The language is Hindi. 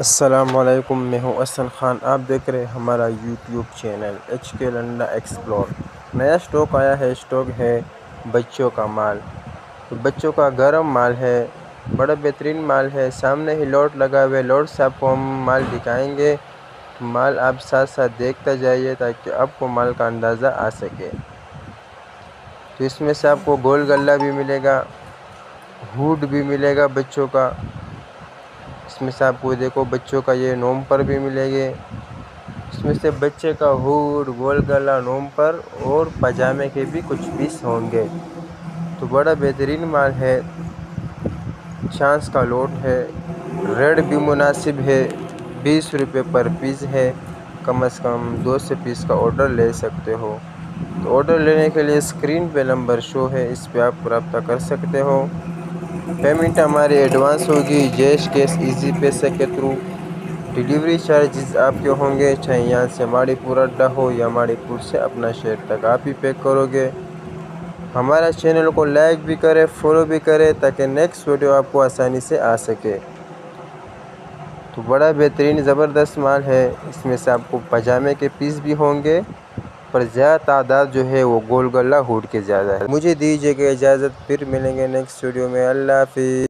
अस्सलामुअलैकुम, मैं हूं अहसन ख़ान। आप देख रहे हैं हमारा यूट्यूब चैनल HK लंडा एक्सप्लोर। नया स्टॉक आया है। स्टॉक है बच्चों का माल। तो बच्चों का गर्म माल है, बड़ा बेहतरीन माल है। सामने ही लोड लगा हुआ है। लोड से आपको हम माल दिखाएंगे। माल आप साथ साथ देखते जाइए ताकि आपको माल का अंदाज़ा आ सके। तो इसमें से आपको गोल गल्ला भी मिलेगा, हुड भी मिलेगा बच्चों का। इसमें से आपको देखो बच्चों का ये नोम पर भी मिलेंगे। इसमें से बच्चे का हुड, गोल गला, नोम पर और पजामे के भी कुछ पीस होंगे। तो बड़ा बेहतरीन माल है। चांस का लोट है। रेट भी मुनासिब है। 20 रुपये पर पीस है। कम से कम 2 से पीस का ऑर्डर ले सकते हो। तो ऑर्डर लेने के लिए स्क्रीन पे नंबर शो है, इस पे आप रब्ता कर सकते हो। पेमेंट हमारी एडवांस होगी जैश कैश इजी पैसे के थ्रू। डिलीवरी चार्जेस आपके होंगे, चाहे यहाँ से माड़ीपुर अड्डा हो या माड़ीपुर से अपना शहर तक आप ही पे करोगे। हमारा चैनल को लाइक भी करें, फॉलो भी करें ताकि नेक्स्ट वीडियो आपको आसानी से आ सके। तो बड़ा बेहतरीन ज़बरदस्त माल है। इसमें से आपको पजामे के पीस भी होंगे, पर ज़्यादा तादाद जो है वो गोल गला हुड के ज़्यादा है। मुझे दीजिएगा इजाज़त, फिर मिलेंगे नेक्स्ट वीडियो में। अल्लाह हाफिज़।